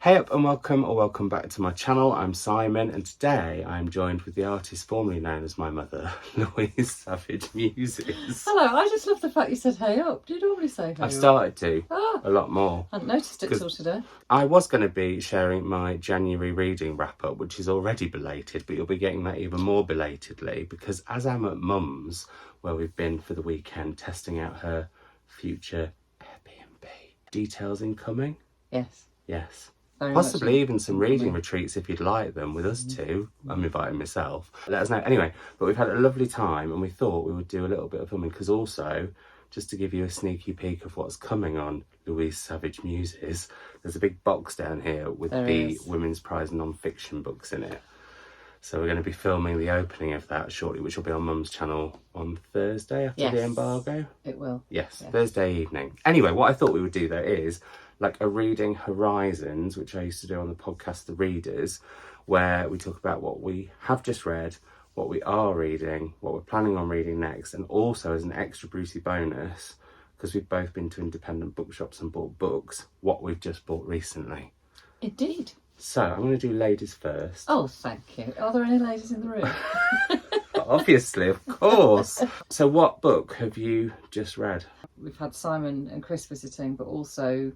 Hey up and welcome back to my channel. I'm Simon and today I'm joined with the artist formerly known as my mother, Louise Savage Muses. Hello, I just love the fact you said hey up. Do you normally say hey up? I've started to, a lot more. I hadn't noticed it till today. I was going to be sharing my January reading wrap up, which is already belated, but you'll be getting that even more belatedly because as I'm at Mum's, where we've been for the weekend testing out her future Airbnb. Details incoming? Yes. Yes. Very Possibly even some reading retreats if you'd like them with us too. I'm inviting myself. Let us know. Anyway, but we've had a lovely time and we thought we would do a little bit of filming because also, just to give you a sneaky peek of what's coming on Louise Savage Muses, there's a big box down here with the Women's Prize non-fiction books in it. So we're going to be filming the opening of that shortly, which will be on Mum's channel on Thursday after the embargo. It will. Yes, Thursday evening. Anyway, what I thought we would do though is like a Reading Horizons, which I used to do on the podcast The Readers, where we talk about what we have just read, what we are reading, what we're planning on reading next, and also as an extra Brucey bonus, because we've both been to independent bookshops and bought books, what we've just bought recently. Indeed. So I'm going to do ladies first. Oh, thank you. Are there any ladies in the room? Obviously, of course. So what book have you just read? We've had Simon and Chris visiting, but also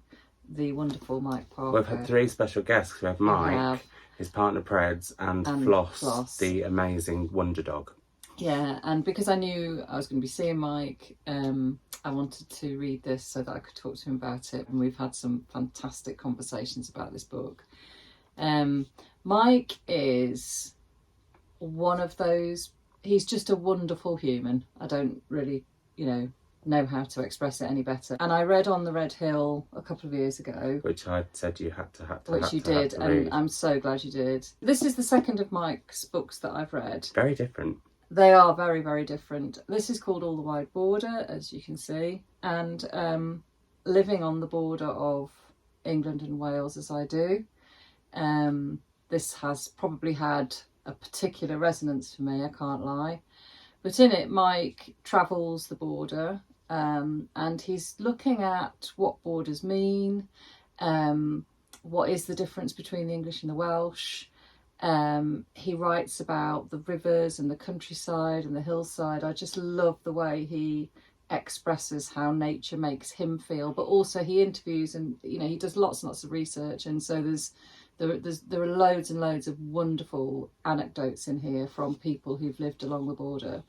the wonderful Mike Parker. We've had three special guests. We have Mike, his partner Preds, and Floss, the amazing Wonder Dog. Yeah, and because I knew I was going to be seeing Mike, I wanted to read this so that I could talk to him about it. And we've had some fantastic conversations about this book. Mike is one of those, he's just a wonderful human. I don't really, know how to express it any better. And I read On the Red Hill a couple of years ago. Which I said you had to Which you did, and I'm so glad you did. This is the second of Mike's books that I've read. Very different. They are very, very different. This is called All the Wide Border, as you can see. And living on the border of England and Wales as I do, this has probably had a particular resonance for me, I can't lie. But in it, Mike travels the border and he's looking at what borders mean, what is the difference between the English and the Welsh. He writes about the rivers and the countryside and the hillside. I just love the way he expresses how nature makes him feel, but also he interviews and he does lots and lots of research, and so there are loads and loads of wonderful anecdotes in here from people who've lived along the border.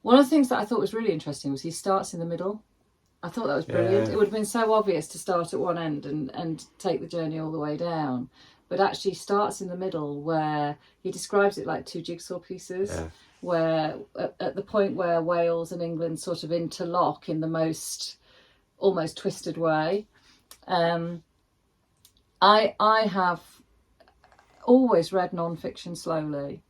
One of the things that I thought was really interesting was he starts in the middle. I thought that was brilliant. Yeah. It would have been so obvious to start at one end and take the journey all the way down, but actually starts in the middle where he describes it like two jigsaw pieces. Yeah. Where at the point where Wales and England sort of interlock in the most almost twisted way. I have always read non-fiction slowly,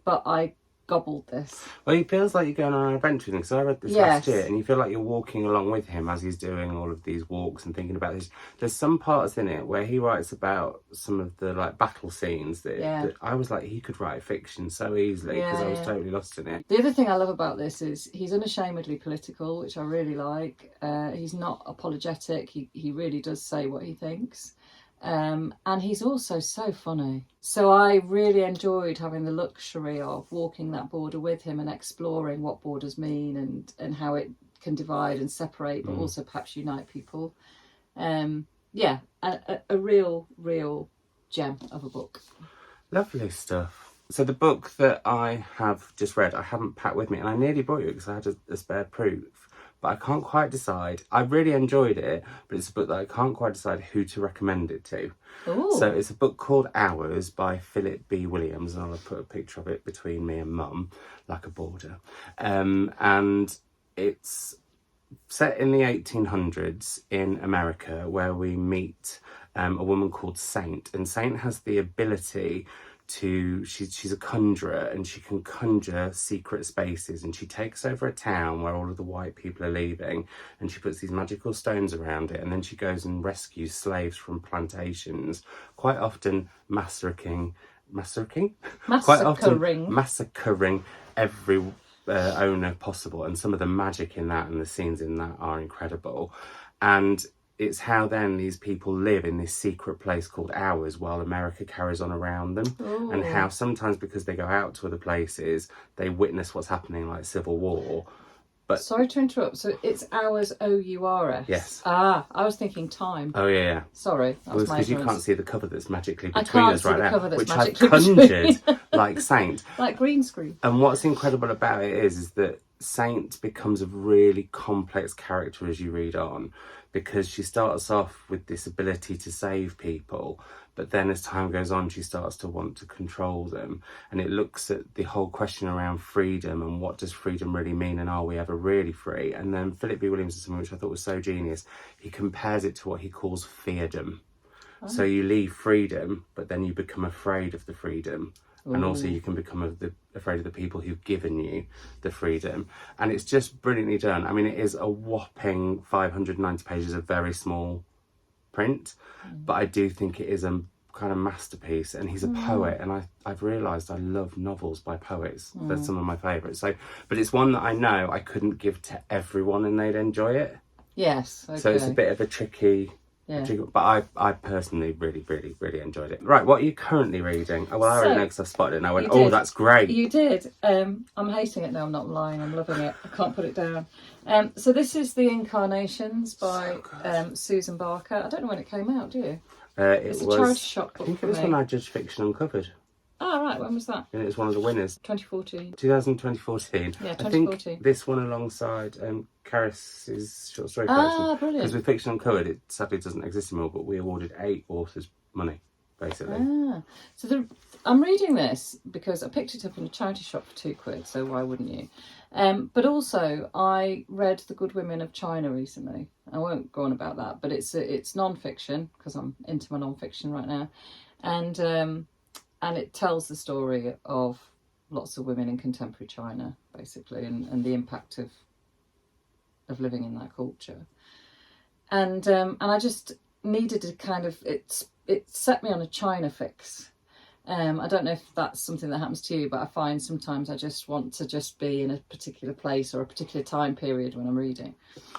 but I gobbled this. Well, he feels like you're going on an adventure, because I read this last year, and you feel like you're walking along with him as he's doing all of these walks and thinking about this. There's some parts in it where he writes about some of the battle scenes that I was like, he could write fiction so easily because I was totally lost in it. The other thing I love about this is he's unashamedly political, which I really like. He's not apologetic. He really does say what he thinks. And he's also so funny. So I really enjoyed having the luxury of walking that border with him and exploring what borders mean and how it can divide and separate, but also perhaps unite people. A real gem of a book. Lovely stuff. So the book that I have just read, I haven't packed with me, and I nearly brought you because I had a spare proof. But I can't quite decide. I really enjoyed it, but it's a book that I can't quite decide who to recommend it to. Ooh. So it's a book called Hours by Phillip B. Williams, and I'll put a picture of it between me and Mum, like a border. And it's set in the 1800s in America, where we meet a woman called Saint. And Saint has the ability she's a conjurer, and she can conjure secret spaces, and she takes over a town where all of the white people are leaving, and she puts these magical stones around it, and then she goes and rescues slaves from plantations, quite often massacring every owner possible. And some of the magic in that and the scenes in that are incredible. And it's how then these people live in this secret place called ours while America carries on around them. Ooh. And how sometimes because they go out to other places, they witness what's happening, like civil war. But sorry to interrupt. So it's ours, OURS. Yes. Ah, I was thinking time. Oh yeah. Sorry, that was my because you ignorance. can't see the cover that's magically between I can't us see right the now, cover that's which I've magically conjured between. like Saint. Like green screen. And what's incredible about it is that Saint becomes a really complex character as you read on, because she starts off with this ability to save people, but then as time goes on she starts to want to control them, and it looks at the whole question around freedom and what does freedom really mean, and are we ever really free? And then Philip B. Williams did something which I thought was so genius. He compares it to what he calls feardom. So you leave freedom, but then you become afraid of the freedom. Ooh. And also you can become afraid of the people who've given you the freedom. And it's just brilliantly done. I mean, it is a whopping 590 pages of very small print, but I do think it is a kind of masterpiece. And he's a poet, and I've realised I love novels by poets. They're some of my favourites. So, but it's one that I know I couldn't give to everyone and they'd enjoy it. Yes. Okay. So it's a bit of a tricky... Yeah. But I personally really, really, really enjoyed it. Right, what are you currently reading? Oh, well, I already know because I've spotted it and I went, oh, that's great. You did. I'm hating it now, I'm not lying, I'm loving it. I can't put it down. So this is The Incarnations by Susan Barker. I don't know when it came out, do you? It's a charity shop book. I think it was when I judged Fiction Uncovered. Oh, right, when was that? And it was one of the winners. 2014. 2014. Yeah, 2014. I think this one alongside Caris's short story collection. Ah, brilliant. Because with Fiction Uncovered, it sadly doesn't exist anymore, but we awarded 8 authors money, basically. Ah, so I'm reading this because I picked it up in a charity shop for £2, so why wouldn't you? But also, I read The Good Women of China recently. I won't go on about that, but it's non-fiction, because I'm into my non-fiction right now. And it tells the story of lots of women in contemporary China, basically, and the impact of living in that culture. And I just needed to kind of, it set me on a China fix. I don't know if that's something that happens to you, but I find sometimes I just want to just be in a particular place or a particular time period when I'm reading.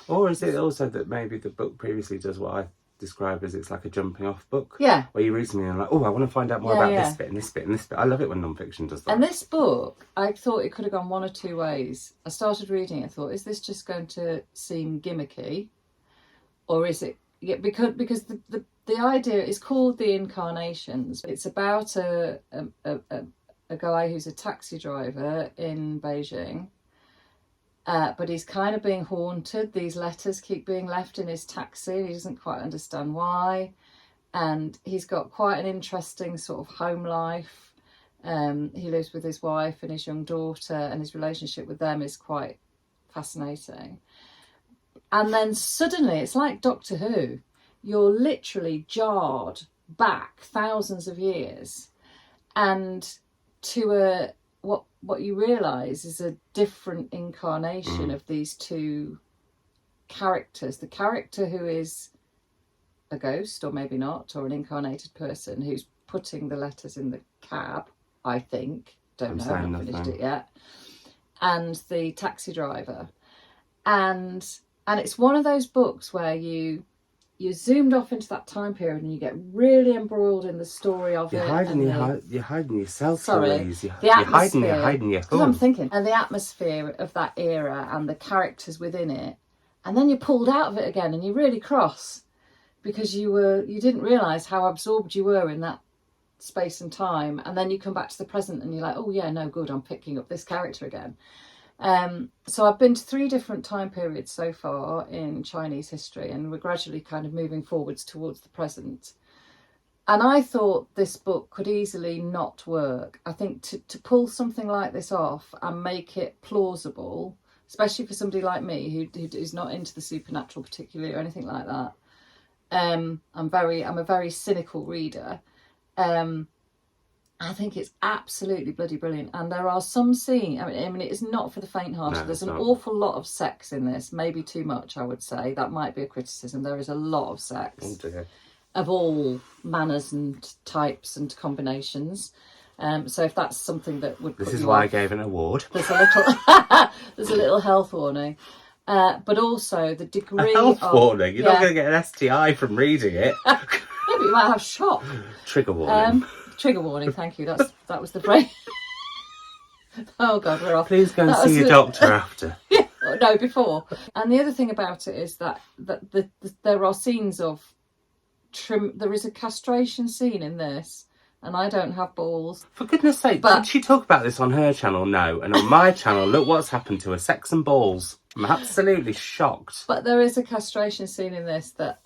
Or is it also that maybe the book previously does what I describe as it's like a jumping off book? Yeah. Where you read something and you're like, oh, I want to find out more about this bit and this bit and this bit. I love it when non-fiction does that. And this book, I thought it could have gone one or two ways. I started reading it, I thought, is this just going to seem gimmicky? Or is it... Yeah, because the idea is called The Incarnations. It's about a guy who's a taxi driver in Beijing. But he's kind of being haunted. These letters keep being left in his taxi. He doesn't quite understand why. And he's got quite an interesting sort of home life. He lives with his wife and his young daughter, and his relationship with them is quite fascinating. And then suddenly, it's like Doctor Who. You're literally jarred back thousands of years and to what you realise is a different incarnation of these two characters. The character who is a ghost, or maybe not, or an incarnated person who's putting the letters in the cab, I think. Don't know, I haven't finished it yet. And the taxi driver. And it's one of those books where you're zoomed off into that time period and you get really embroiled in the story of you're it. You're hiding yourself. Sorry, you're hiding your because I'm thinking, and the atmosphere of that era and the characters within it, and then you're pulled out of it again and you're really cross because you didn't realise how absorbed you were in that space and time, and then you come back to the present and you're like, oh yeah, no good, I'm picking up this character again. So I've been to 3 different time periods so far in Chinese history, and we're gradually kind of moving forwards towards the present. And I thought this book could easily not work. I think to pull something like this off and make it plausible, especially for somebody like me who is not into the supernatural particularly or anything like that. I'm a very cynical reader. I think it's absolutely bloody brilliant, and there are some scenes. I mean, it is not for the faint-hearted. No, there's an awful lot of sex in this, maybe too much, I would say. That might be a criticism. There is a lot of sex, of all manners and types and combinations. So if that's something that would put this is you why off, I gave an award. there's a little health warning. but also the A degree health of... warning. You're not going to get an STI from reading it. No, but you might have shock. Trigger warning. Trigger warning, thank you. That was the phrase. Oh God, we're off. Please go and see your doctor after. Yeah, no, before. And the other thing about it is that there are scenes of there is a castration scene in this, and I don't have balls. For goodness sake, did she talk about this on her channel? No. And on my channel, look what's happened to her. Sex and balls. I'm absolutely shocked. But there is a castration scene in this that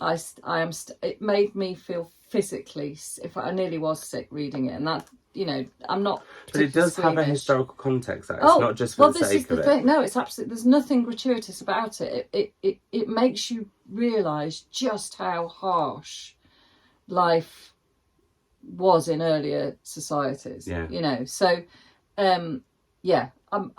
it made me feel physically, if I nearly was sick reading it, and that, I'm not. But it does have a historical context. It's not just for the sake of it. Thing. No, it's absolutely. There's nothing gratuitous about it. It makes you realise just how harsh life was in earlier societies. Yeah. So, I'm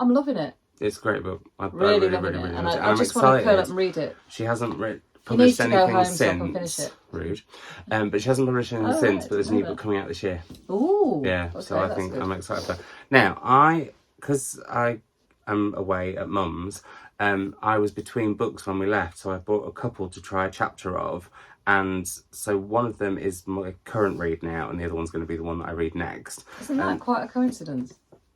loving it. It's a great book. I really loving it, and I just want to curl up and read it. She hasn't published anything since. Finish it. Rude. But she hasn't published anything since. But there's a new book coming out this year. Ooh. Yeah. Okay, so I think I'm excited for that. Now, because I am away at Mum's, I was between books when we left, so I bought a couple to try a chapter of. And so one of them is my current read now, and the other one's going to be the one that I read next. Isn't that quite a coincidence?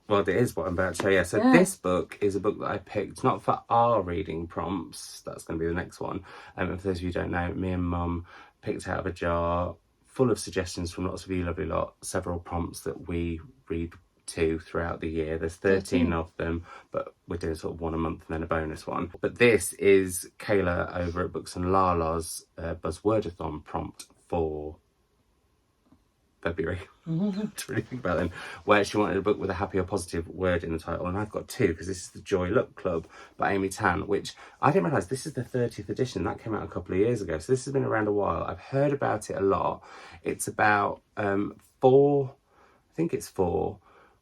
Well, it is what I'm about to show you. So this book is a book that I picked, not for our reading prompts. That's going to be the next one. And for those of you who don't know, me and Mum picked out of a jar full of suggestions from lots of you lovely lot, several prompts that we read to throughout the year. There's 13 of them, but we're doing sort of one a month and then a bonus one. But this is Kayla over at Books and Lala's Buzzwordathon prompt for February. To really think about them, where she wanted a book with a happy or positive word in the title, and I've got two, because this is the Joy Luck Club by Amy Tan, which I didn't realise this is the 30th edition. That came out a couple of years ago, so this has been around a while. I've heard about it a lot. It's about four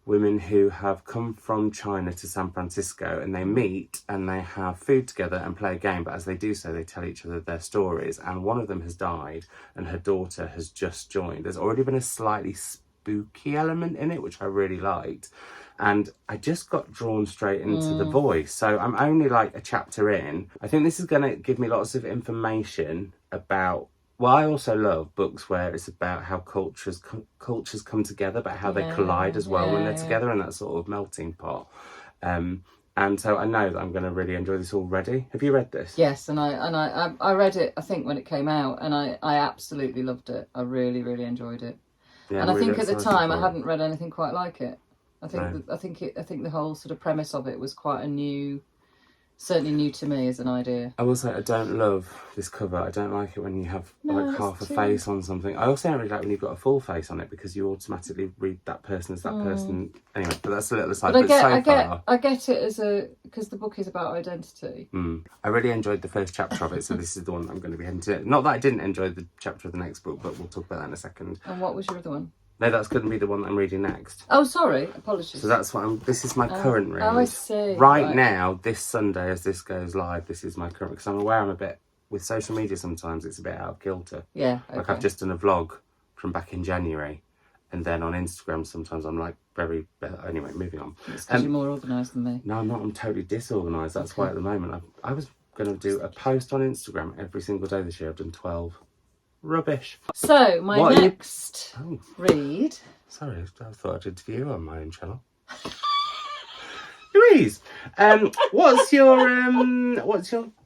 women who have come from China to San Francisco, and they meet and they have food together and play a game, but as they do so they tell each other their stories, and one of them has died and her daughter has just joined. There's already been a slightly spooky element in it, which I really liked, and I just got drawn straight into the voice. So I'm only like a chapter in. I think this is going to give me lots of information about... Well, I also love books where it's about how cultures come together, but how they collide as well when they're together in that sort of melting pot. And so I know that I'm going to really enjoy this already. Have you read this? Yes, and I read it, I think, when it came out, and I absolutely loved it. I really, really enjoyed it. Yeah, and I think at the time I hadn't read anything quite like it. I think the whole sort of premise of it was quite certainly new to me as an idea. I will say I don't love this cover. I don't like it when you have like half a face on something. I also don't really like when you've got a full face on it, because you automatically read that person as that person. Anyway, but that's a little aside. But I get it because the book is about identity. I really enjoyed the first chapter of it, so this is the one I'm going to be heading to. Not that I didn't enjoy the chapter of the next book, but we'll talk about that in a second. And what was your other one? No, that's going to be the one that I'm reading next. Oh, sorry. Apologies. So that's what this is my current read. Oh, I see. Right now, this Sunday, as this goes live, this is my current, because I'm aware I'm a bit, with social media sometimes, it's a bit out of kilter. Yeah, okay. Like I've just done a vlog from back in January, and then on Instagram sometimes I'm like anyway, moving on. It's because you're more organised than me. No, I'm not. I'm totally disorganised. That's why at the moment, I was going to do a post on Instagram every single day this year. I've done 12. Rubbish. So my next read. Sorry, I thought I'd interview you on my own channel. Louise, what's your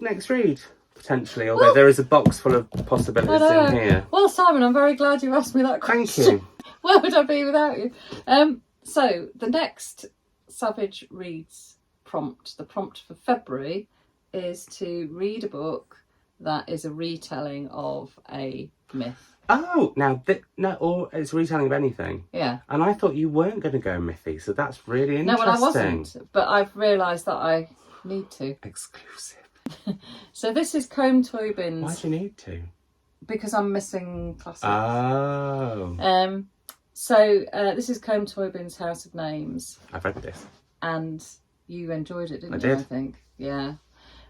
next read potentially? Although there is a box full of possibilities in here. Well, Simon, I'm very glad you asked me that question. Thank you. Where would I be without you? So the next Savage Reads prompt, the prompt for February, is to read a book that is a retelling of a myth. Oh, now, or it's a retelling of anything. Yeah. And I thought you weren't going to go mythy, so that's really interesting. No, well, I wasn't, but I've realised that I need to. Exclusive. So this is Colm Toibin's... Why do you need to? Because I'm missing classics. Oh. So this is Colm Toibin's House of Names. I've read this. And you enjoyed it, didn't you? I think. Yeah.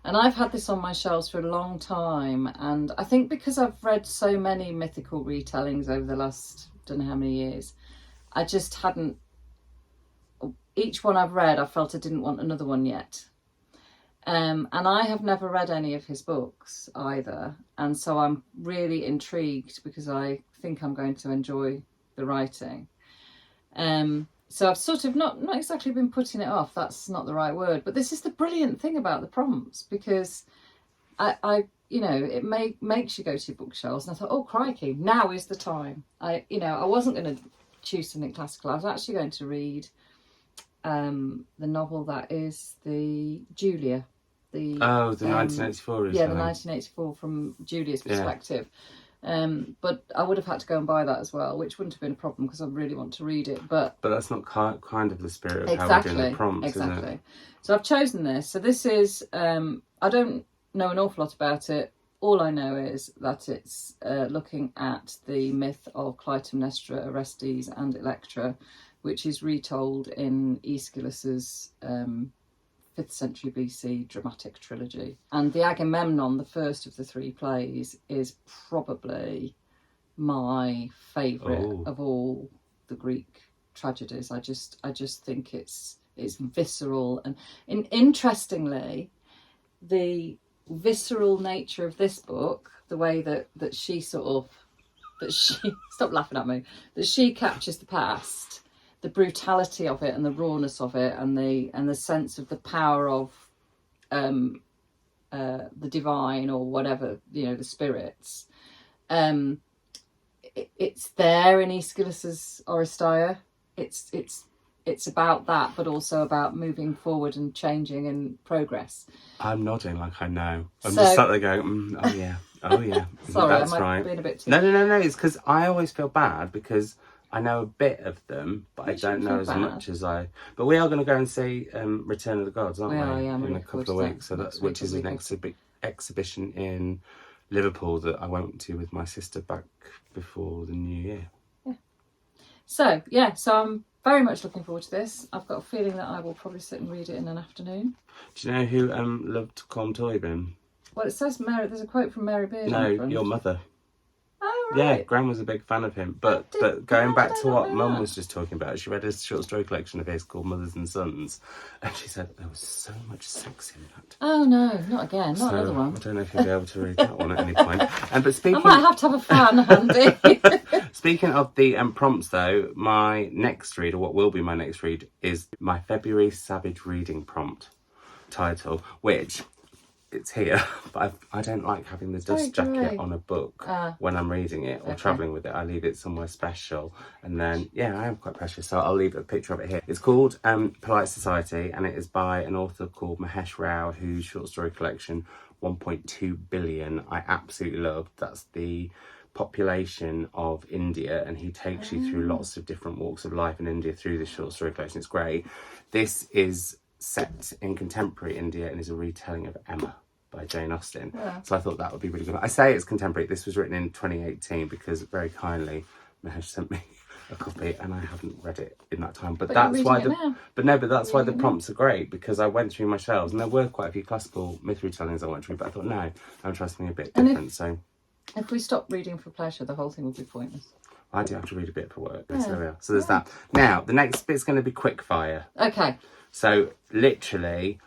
And I've had this on my shelves for a long time, and I think because I've read so many mythical retellings over the last, don't know how many years, I just hadn't... Each one I've read, I felt I didn't want another one yet. And I have never read any of his books either. And so I'm really intrigued because I think I'm going to enjoy the writing. So I've sort of not exactly been putting it off. That's not the right word. But this is the brilliant thing about the prompts, because I it makes you go to your bookshelves. And I thought, oh, crikey, now is the time. I wasn't going to choose something classical. I was actually going to read the novel that is the Julia. The 1984 is the 1984 from Julia's perspective. But I would have had to go and buy that as well, which wouldn't have been a problem because I really want to read it. But that's not kind of the spirit of how we're doing the prompts, exactly. isn't it? So I've chosen this. So this is, I don't know an awful lot about it. All I know is that it's looking at the myth of Clytemnestra, Orestes and Electra, which is retold in Aeschylus's 5th century BC dramatic trilogy. And the Agamemnon, the first of the 3 plays, is probably my favourite of all the Greek tragedies. I just think it's visceral, and interestingly, the visceral nature of this book, the way that she stop laughing at me, that she captures the past, the brutality of it and the rawness of it, and the sense of the power of the divine, or whatever, the spirits. It's there in Aeschylus's Oresteia. It's about that, but also about moving forward and changing and progress. I'm nodding like I know. I'm just sat there going, oh yeah. Sorry, that's am I right. being a bit too... No. It's because I always feel bad because I know a bit of them, but I don't know as much as I. But we are going to go and see Return of the Gods, aren't we? I'm in really a couple of weeks. So which is an exhibition in Liverpool that I went to with my sister back before the new year. Yeah. So I'm very much looking forward to this. I've got a feeling that I will probably sit and read it in an afternoon. Do you know who loved Colm Toibin? Well, it says Mary. There's a quote from Mary Beard. No, your mother. Oh, right. Yeah, Gran was a big fan of him. But going back to what Mum was just talking about, she read a short story collection of his called Mothers and Sons, and she said there was so much sex in that. Oh no, not again, not another one. I don't know if you'll be able to read that one at any point. But speaking, I might have to have a fan handy. Speaking of the prompts, though, my next read, or what will be my next read, is my February Savage Reading prompt title, which... it's here, but I don't like having the dust jacket on a book when I'm reading it or travelling with it. I leave it somewhere special, and then I am quite precious, so I'll leave a picture of it here. It's called Polite Society, and it is by an author called Mahesh Rao, whose short story collection 1.2 billion I absolutely love. That's the population of India, and he takes you through lots of different walks of life in India through this short story collection. It's great. This is set in contemporary India and is a retelling of Emma by Jane Austen. So I thought that would be really good. I say it's contemporary. This was written in 2018 because very kindly Mahesh sent me a copy and I haven't read it in that time. But that's why that's why the prompts are great, because I went through my shelves and there were quite a few classical myth retellings I went through, but I thought no, I'm trying something a bit different. So if we stopped reading for pleasure, the whole thing would be pointless. I do have to read a bit for work. So there we are. So there's that. Now the next bit's going to be quick fire. Okay. So literally,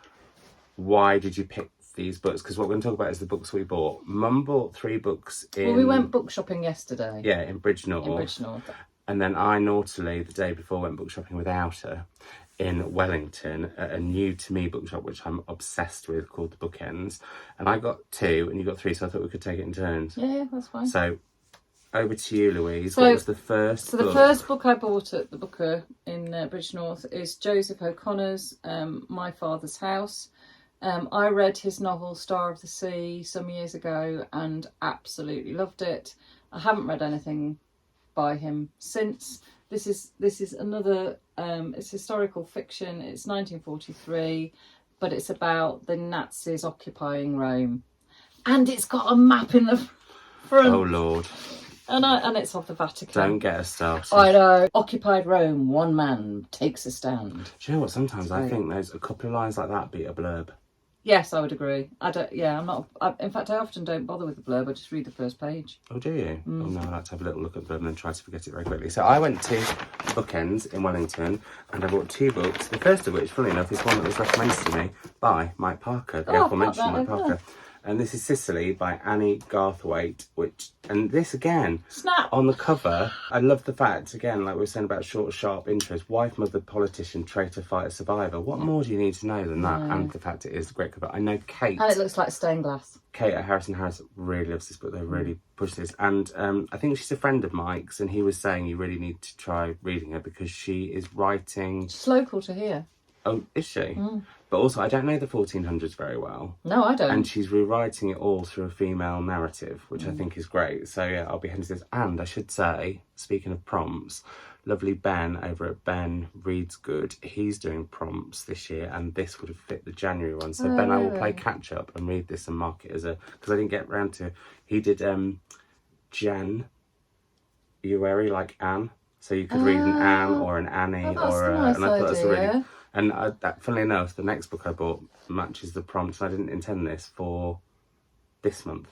why did you pick these books? Because what we're going to talk about is the books we bought. Mum bought 3 books in... Well, we went book shopping yesterday. Yeah, in Bridgnorth. And then I naughtily, the day before, went book shopping without her in Wellington at a new to me bookshop, which I'm obsessed with, called The Bookends. And I got 2 and you got 3, so I thought we could take it in turns. Yeah, that's fine. So over to you, Louise. What was the first book? The first book I bought at the Booker in Bridgnorth is Joseph O'Connor's My Father's House. I read his novel Star of the Sea some years ago and absolutely loved it. I haven't read anything by him since. This is another it's historical fiction. It's 1943, but it's about the Nazis occupying Rome, and it's got a map in the front. Oh Lord. And it's of the Vatican. Don't get us started. I know. Occupied Rome, one man takes a stand. Do you know what? Sometimes I think there's a couple of lines like that beat a blurb. Yes, I would agree. I'm not. In fact, I often don't bother with the blurb. I just read the first page. Oh, do you? Oh no, I like to have a little look at the blurb and then try to forget it very quickly. So I went to Bookends in Wellington, and I bought 2 books. The first of which, funnily enough, is one that was recommended to me by Mike Parker, the aforementioned Mike Parker. And this is Cecily by Annie Garthwaite, and this again, Snap! On the cover, I love the fact, again, like we were saying about short, sharp intros, wife, mother, politician, traitor, fighter, survivor. What more do you need to know than that? And the fact it is a great cover. I know Kate. And it looks like stained glass. Kate at Harrison Harris really loves this book. They really push this. And I think she's a friend of Mike's, and he was saying you really need to try reading her because she is writing... She's local to here. Oh, is she? But also, I don't know the 1400s very well. No, I don't. And she's rewriting it all through a female narrative, which I think is great. So, yeah, I'll be heading to this. And I should say, speaking of prompts, lovely Ben over at Ben Reads Good, he's doing prompts this year, and this would have fit the January one. So, Ben, I will play catch up and read this and mark it as a... Because I didn't get round to... He did January, like Anne. So you could read an Anne or an Annie or a... Nice and I thought that's a idea. really... And funnily enough, the next book I bought matches the prompts. I didn't intend this for this month.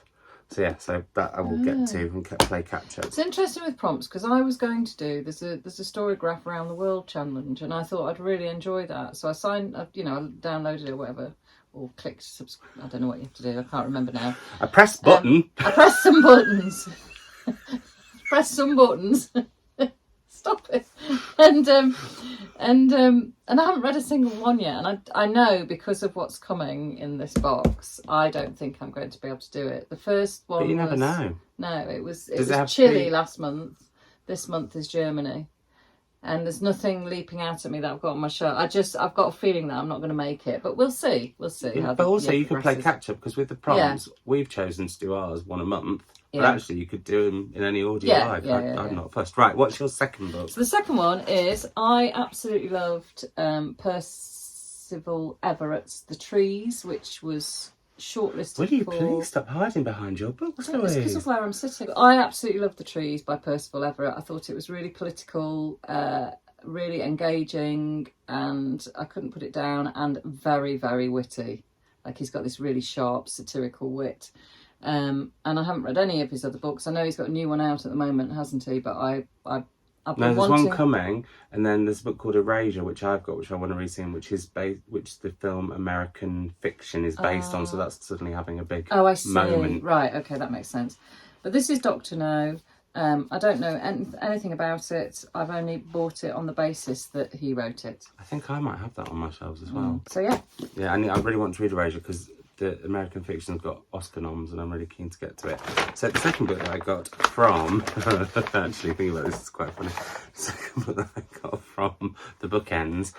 So yeah, so that I will get to and play catch up. It's interesting with prompts because I was going to do there's a Storygraph Around the World challenge, and I thought I'd really enjoy that. So I downloaded it or whatever, or clicked subscribe. I don't know what you have to do. I can't remember now. I pressed button. I pressed some buttons. Pressed some buttons. Stop it. And I haven't read a single one yet, and I know because of what's coming in this box, I don't think I'm going to be able to do it. The first one, but you never know. No, it was it Chile last month. This month is Germany, and there's nothing leaping out at me that I've got on my shirt. I've got a feeling that I'm not going to make it, but we'll see. We'll see. Yeah, but also you can play catch up because with the prompts, we've chosen to do ours one a month. But actually, you could do them in any order you like. I'm not fussed. Right, what's your second book? So the second one is, I absolutely loved Percival Everett's The Trees, which was shortlisted Will you please stop hiding behind your books, Louise? It's because of where I'm sitting. I absolutely loved The Trees by Percival Everett. I thought it was really political, really engaging, and I couldn't put it down, and very, very witty. Like, he's got this really sharp, satirical wit. And I haven't read any of his other books. I know he's got a new one out at the moment, hasn't he? But I've been there's one coming, and then there's a book called Erasure, which I've got, which I want to read soon, which the film American Fiction is based on. So that's suddenly having a big moment. Right, okay, that makes sense. But this is Dr. No. I don't know anything about it. I've only bought it on the basis that he wrote it. I think I might have that on my shelves as well. So yeah. Yeah, and I really want to read Erasure because the American Fiction's got Oscar noms, and I'm really keen to get to it. So the second book that I got from, actually thinking about this is quite funny. The second book that I got from the Bookends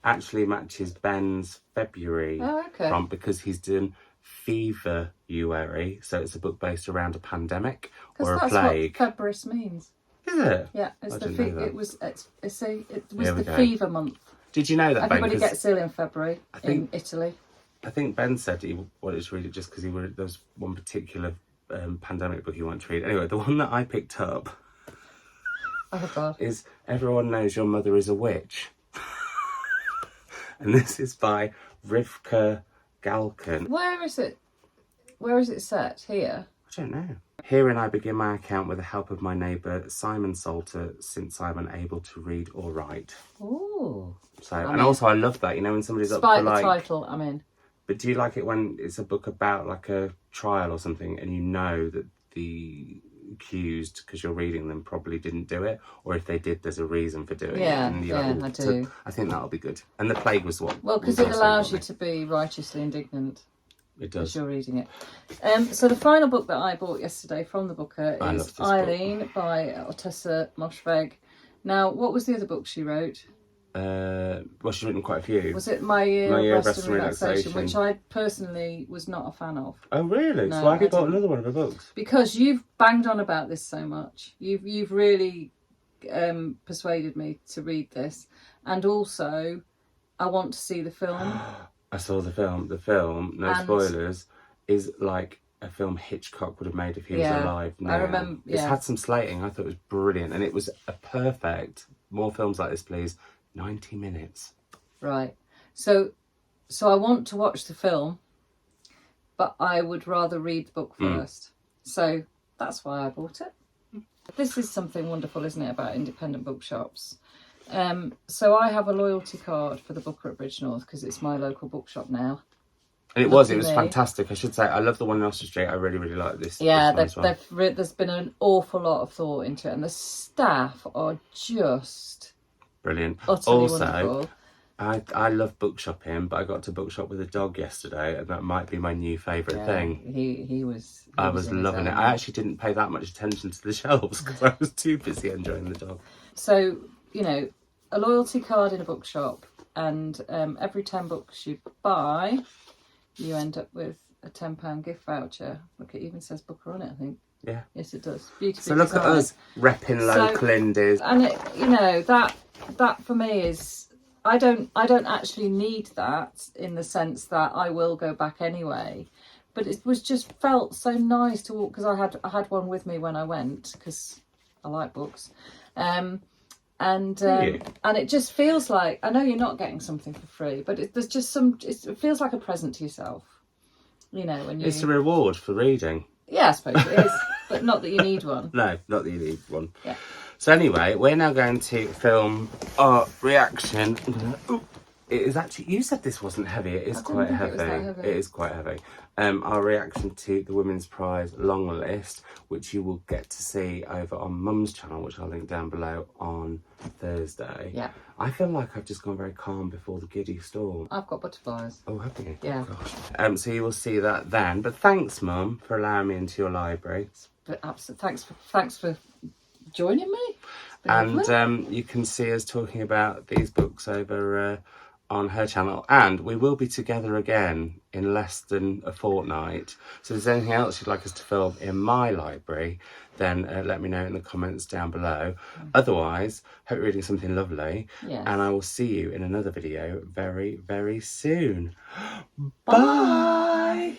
actually matches Ben's February prompt because he's done Fever-uary. So it's a book based around a pandemic or a plague. That's what February means. Is it? Yeah, it was the fever month. Did you know that? Everybody gets ill in February in Italy. I think Ben said he wanted to read it just because there was one particular pandemic book he wanted to read. Anyway, the one that I picked up is Everyone Knows Your Mother is a Witch. And this is by Rivka Galchen. Where is it? Where is it set? Here? I don't know. Herein I begin my account with the help of my neighbour Simon Salter, since I'm unable to read or write. Ooh. So, also I love that, when somebody's up for Despite the title, I'm in. But do you like it when it's a book about like a trial or something and you know that the accused, because you're reading them, probably didn't do it, or if they did, there's a reason for doing it? And I do. I think that'll be good. And the plague was what? Well, because it allows you to be righteously indignant. It does. As you're reading it. So the final book that I bought yesterday from the booker is Eileen by Ottessa Moshfegh. Now, what was the other book she wrote? She's written quite a few. Was it My Year of Rest and Relaxation, which I personally was not a fan of. Oh really? No, so why have you bought another one of her books? Because you've banged on about this so much. You've really persuaded me to read this, and also I want to see the film. I saw the film. The film, no spoilers, is like a film Hitchcock would have made if he was alive now. I remember. It's had some slating. I thought it was brilliant, and it was a perfect. More films like this, please. 90 minutes. Right. So I want to watch the film, but I would rather read the book first. So that's why I bought it. This is something wonderful, isn't it, about independent bookshops? So I have a loyalty card for the Booker at Bridge North because it's my local bookshop now. And it Lucky was me. fantastic. I should say, I love the one in Oxford Street. I really, really like this. Yeah, this one as well. there's been an awful lot of thought into it, and the staff are just Brilliant. utterly Also, wonderful. I love bookshopping, but I got to bookshop with a dog yesterday, and that might be my new favourite thing. He was. I was loving it. I actually didn't pay that much attention to the shelves because I was too busy enjoying the dog. So, you know, a loyalty card in a bookshop, and every 10 books you buy, you end up with a £10 gift voucher. Look, it even says Booker on it, I think. Yeah. Yes, it does. Beautifully So look at us repping local indies. And it, you know, that for me is, I don't actually need that in the sense that I will go back anyway. But it was just felt so nice to walk, because I had one with me when I went, because I like books. And it just feels like, I know you're not getting something for free, but there's just it feels like a present to yourself, you know. When It's a reward for reading. Yeah, I suppose it is, but not that you need one. No, not that you need one. Yeah. So anyway, we're now going to film our reaction. It is actually, you said this wasn't heavy. It is quite heavy. It is quite heavy. Our reaction to the Women's Prize long list, which you will get to see over on Mum's channel, which I'll link down below on Thursday. Yeah. I feel like I've just gone very calm before the giddy storm. I've got butterflies. Oh, have you? Yeah. Oh, gosh. So you will see that then. But thanks, Mum, for allowing me into your library. But absolutely, thanks for joining me. And you can see us talking about these books over on her channel, and we will be together again in less than a fortnight. So if there's anything else you'd like us to film in my library, then let me know in the comments down below. Otherwise, hope you're reading something lovely. Yes. And I will see you in another video very, very soon. Bye.